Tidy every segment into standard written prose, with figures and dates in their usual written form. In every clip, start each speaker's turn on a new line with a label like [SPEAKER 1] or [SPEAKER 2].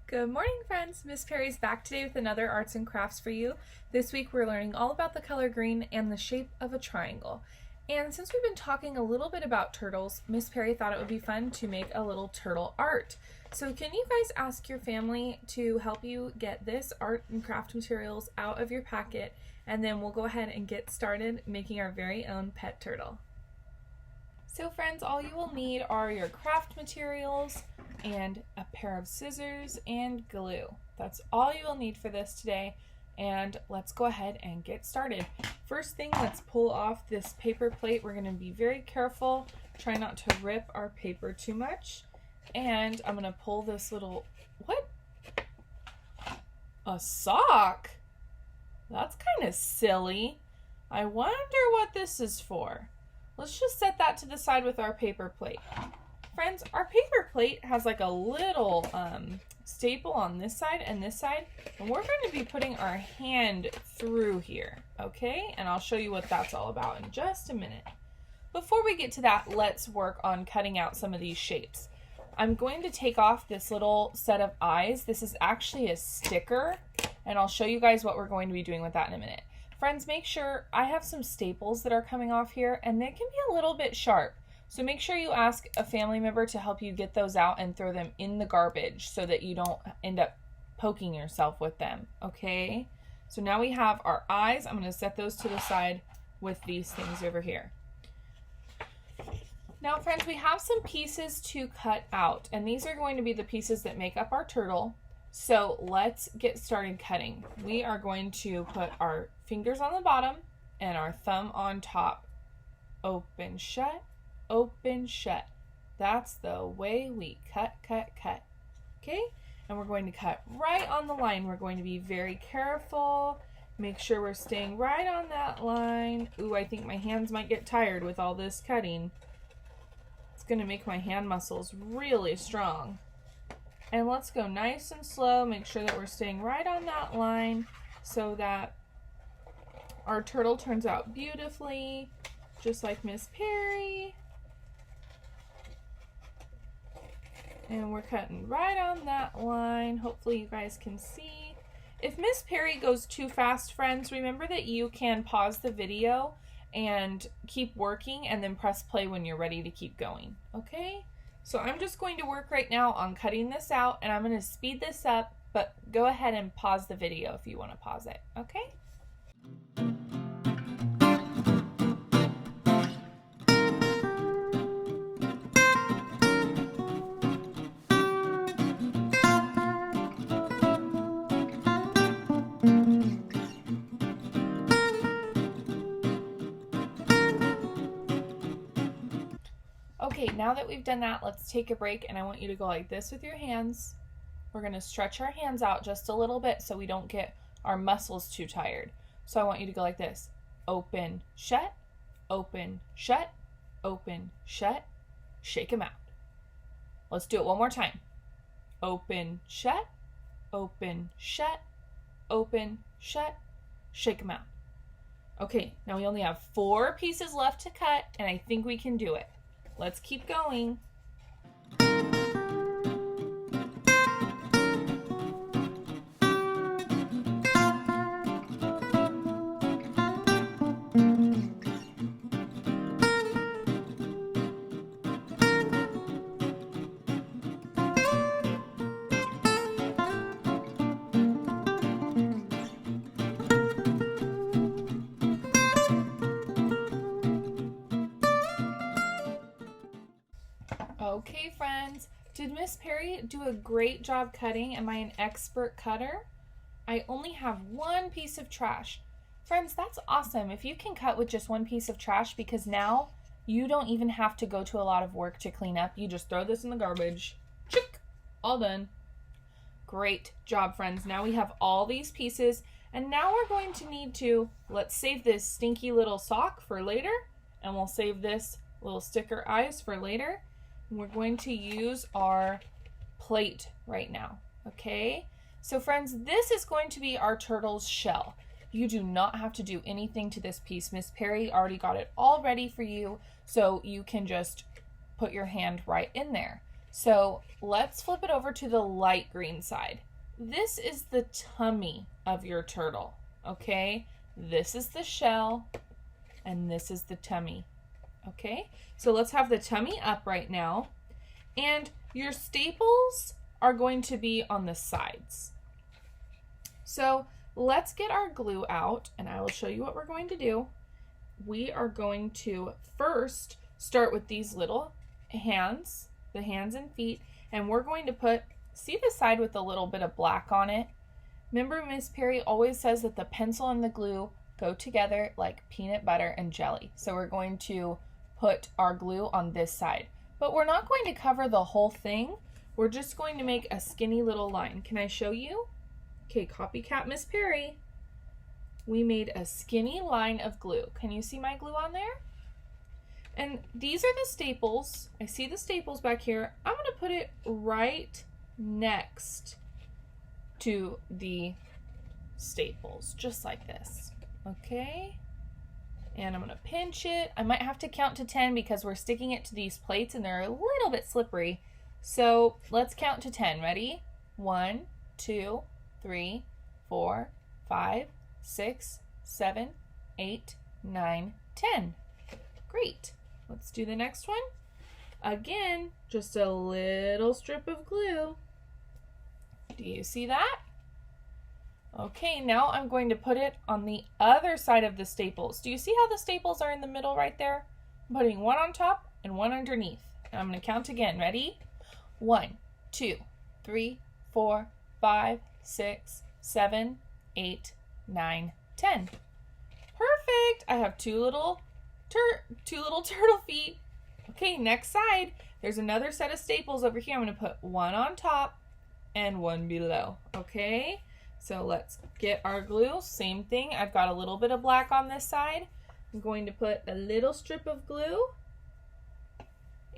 [SPEAKER 1] Good morning, friends. Miss Perry's back today with another arts and crafts for you. This week we're learning all about the color green and the shape of a triangle. And since we've been talking a little bit about turtles, Miss Perry thought it would be fun to make a little turtle art. So can you guys ask your family to help you get this art and craft materials out of your packet, and then we'll go ahead and get started making our very own pet turtle. So friends, all you will need are your craft materials and a pair of scissors and glue. That's all you will need for this today, and let's go ahead and get started. First thing, let's pull off this paper plate. We're going to be very careful, try not to rip our paper too much, and I'm going to pull this little, what? A sock? That's kind of silly. I wonder what this is for. Let's just set that to the side with our paper plate. Friends, our paper plate has like a little staple on this side and this side, and we're going to be putting our hand through here, okay? And I'll show you what that's all about in just a minute. Before we get to that, let's work on cutting out some of these shapes. I'm going to take off this little set of eyes. This is actually a sticker, and I'll show you guys what we're going to be doing with that in a minute. Friends, make sure, I have some staples that are coming off here, and they can be a little bit sharp. So make sure you ask a family member to help you get those out and throw them in the garbage so that you don't end up poking yourself with them, okay? So now we have our eyes. I'm going to set those to the side with these things over here. Now, friends, we have some pieces to cut out, and these are going to be the pieces that make up our turtle. So let's get started cutting. We are going to put our fingers on the bottom and our thumb on top. Open, shut, open, shut. That's the way we cut. Okay? And we're going to cut right on the line. We're going to be very careful. Make sure we're staying right on that line. Ooh, I think my hands might get tired with all this cutting. It's going to make my hand muscles really strong. And let's go nice and slow. Make sure that we're staying right on that line so that our turtle turns out beautifully, just like Miss Perry. And we're cutting right on that line. Hopefully you guys can see. If Miss Perry goes too fast, friends, remember that you can pause the video and keep working and then press play when you're ready to keep going, okay? So I'm just going to work right now on cutting this out, and I'm going to speed this up, but go ahead and pause the video if you want to pause it, okay? Okay, now that we've done that, let's take a break, and I want you to go like this with your hands. We're going to stretch our hands out just a little bit so we don't get our muscles too tired. So I want you to go like this. Open, shut, open, shut, open, shut. Shake them out. Let's do it one more time. Open, shut, open, shut, open, shut. Shake them out. Okay, now we only have 4 pieces left to cut, and I think we can do it. Let's keep going. Okay, friends, did Miss Perry do a great job cutting? Am I an expert cutter? I only have 1 piece of trash. Friends, that's awesome if you can cut with just 1 piece of trash, because now you don't even have to go to a lot of work to clean up. You just throw this in the garbage. Chick! All done. Great job, friends. Now we have all these pieces, and now we're going to need to, let's save this stinky little sock for later, and we'll save this little sticker eyes for later. We're going to use our plate right now, okay? So friends, this is going to be our turtle's shell. You do not have to do anything to this piece. Miss Perry already got it all ready for you, so you can just put your hand right in there. So let's flip it over to the light green side. This is the tummy of your turtle, okay? This is the shell, and this is the tummy, okay? So let's have the tummy up right now, and your staples are going to be on the sides. So let's get our glue out, and I will show you what we're going to do. We are going to first start with these little hands, the hands and feet, and we're going to put, see the side with a little bit of black on it? Remember Miss Perry always says that the pencil and the glue go together like peanut butter and jelly. So we're going to put our glue on this side. But we're not going to cover the whole thing. We're just going to make a skinny little line. Can I show you? Okay, copycat Miss Perry. We made a skinny line of glue. Can you see my glue on there? And these are the staples. I see the staples back here. I'm going to put it right next to the staples, just like this. Okay? And I'm going to pinch it. I might have to count to 10 because we're sticking it to these plates and they're a little bit slippery. So let's count to 10. Ready? 1, 2, 3, 4, 5, 6, 7, 8, 9, 10. Great. Let's do the next one. Again, just a little strip of glue. Do you see that? Okay, now I'm going to put it on the other side of the staples. Do you see how the staples are in the middle right there? I'm putting one on top and one underneath. And I'm going to count again. Ready? 1, 2, 3, 4, 5, 6, 7, 8, 9, 10. Perfect. I have two little turtle feet. Okay, next side. There's another set of staples over here. I'm going to put one on top and one below. Okay, so let's get our glue. Same thing. I've got a little bit of black on this side. I'm going to put a little strip of glue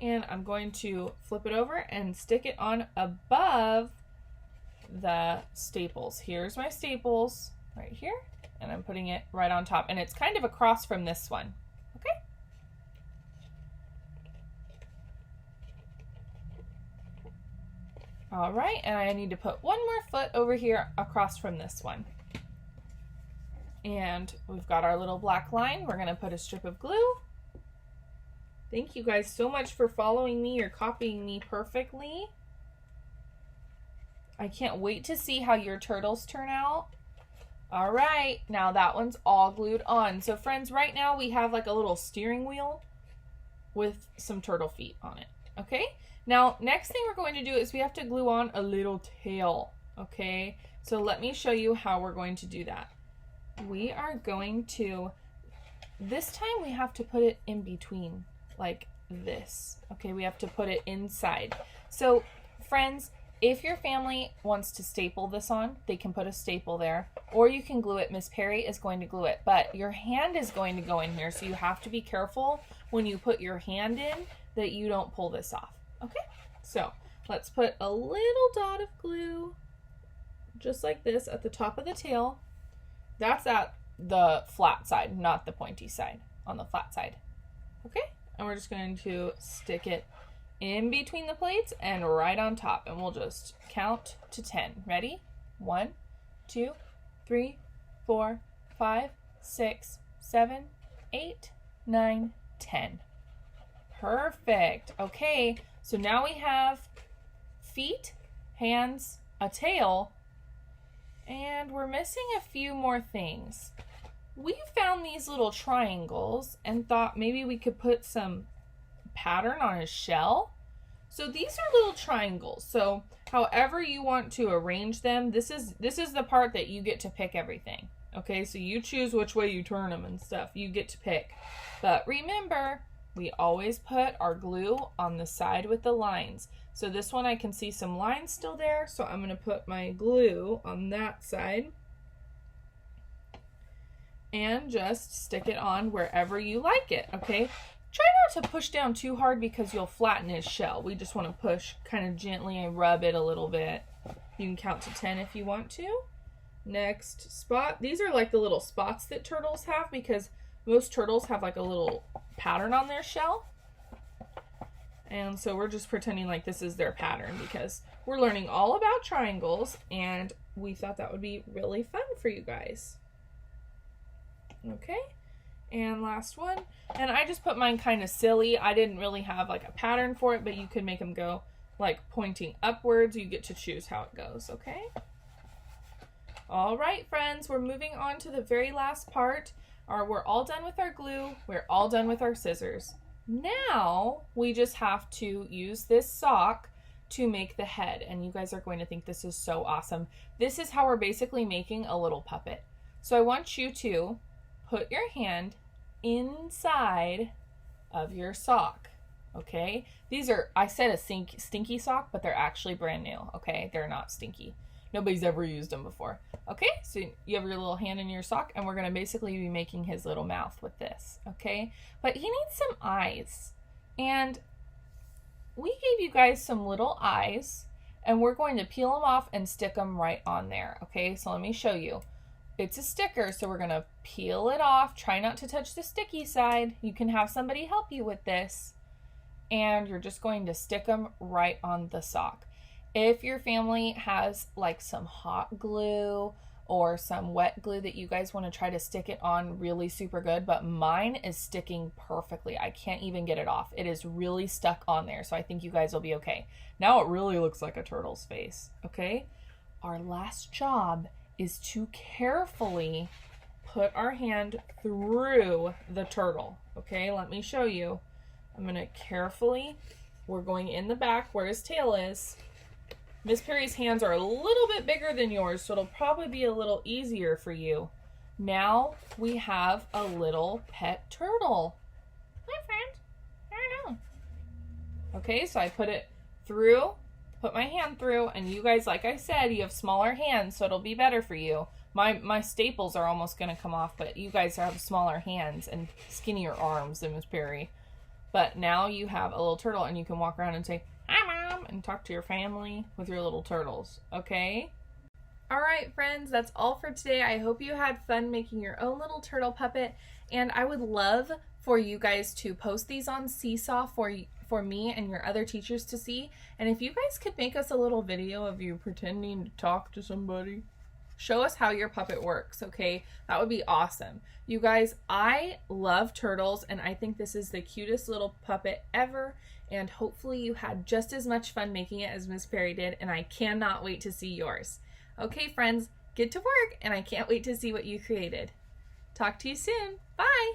[SPEAKER 1] and I'm going to flip it over and stick it on above the staples. Here's my staples right here, and I'm putting it right on top, and it's kind of across from this one. Okay. All right, and I need to put one more foot over here across from this one. And we've got our little black line. We're gonna put a strip of glue. Thank you guys so much for following me. You're copying me perfectly. I can't wait to see how your turtles turn out. All right, now that one's all glued on. So friends, right now we have like a little steering wheel with some turtle feet on it, okay? Now, next thing we're going to do is we have to glue on a little tail, okay? So let me show you how we're going to do that. We are going to, this time we have to put it in between, like this, okay? We have to put it inside. So friends, if your family wants to staple this on, they can put a staple there, or you can glue it. Miss Perry is going to glue it, but your hand is going to go in here, so you have to be careful when you put your hand in that you don't pull this off. Okay, so let's put a little dot of glue, just like this, at the top of the tail. That's at the flat side, not the pointy side, on the flat side. Okay, and we're just going to stick it in between the plates and right on top, and we'll just count to 10. Ready? 1, 2, 3, 4, 5, 6, 7, 8, 9, 10. Perfect. Okay, so now we have feet, hands, a tail, and we're missing a few more things. We found these little triangles and thought maybe we could put some pattern on his shell. So these are little triangles. So however you want to arrange them, this is the part that you get to pick everything. Okay, so you choose which way you turn them and stuff. You get to pick. But remember, we always put our glue on the side with the lines. So this one I can see some lines still there, so I'm going to put my glue on that side and just stick it on wherever you like it, okay? Try not to push down too hard because you'll flatten his shell. We just want to push kind of gently and rub it a little bit. You can count to 10 if you want to. Next spot. These are like the little spots that turtles have because most turtles have like a little pattern on their shell. And so we're just pretending like this is their pattern because we're learning all about triangles and we thought that would be really fun for you guys. Okay, and last one. And I just put mine kind of silly. I didn't really have like a pattern for it, but you could make them go like pointing upwards. You get to choose how it goes, okay? All right, friends, we're moving on to the very last part. We're all done with our glue. We're all done with our scissors. Now we just have to use this sock to make the head, and you guys are going to think this is so awesome. This is how we're basically making a little puppet. So I want you to put your hand inside of your sock, okay? These are, I said a stinky sock, but they're actually brand new, okay? They're not stinky. Nobody's ever used them before. Okay, so you have your little hand in your sock, and we're going to basically be making his little mouth with this, okay? But he needs some eyes, and we gave you guys some little eyes, and we're going to peel them off and stick them right on there, okay? So let me show you. It's a sticker, so we're going to peel it off. Try not to touch the sticky side. You can have somebody help you with this, and you're just going to stick them right on the sock. If your family has like some hot glue or some wet glue that you guys want to try to stick it on really super good, but mine is sticking perfectly. I can't even get it off. It is really stuck on there, so I think you guys will be okay. Now it really looks like a turtle's face, okay? Our last job is to carefully put our hand through the turtle, okay? Let me show you. I'm going to carefully, we're going in the back where his tail is. Miss Perry's hands are a little bit bigger than yours, so it'll probably be a little easier for you. Now we have a little pet turtle. Hi, friend. I don't know. Okay, so I put it through, put my hand through, and you guys, like I said, you have smaller hands, so it'll be better for you. My staples are almost going to come off, but you guys have smaller hands and skinnier arms than Miss Perry. But now you have a little turtle, and you can walk around and say, "Hi, Mom," and talk to your family with your little turtles, okay? All right, friends, that's all for today. I hope you had fun making your own little turtle puppet, and I would love for you guys to post these on Seesaw for me and your other teachers to see. And if you guys could make us a little video of you pretending to talk to somebody, show us how your puppet works, okay? That would be awesome. You guys, I love turtles, and I think this is the cutest little puppet ever, and hopefully you had just as much fun making it as Miss Perry did, and I cannot wait to see yours. Okay, friends, get to work, and I can't wait to see what you created. Talk to you soon. Bye!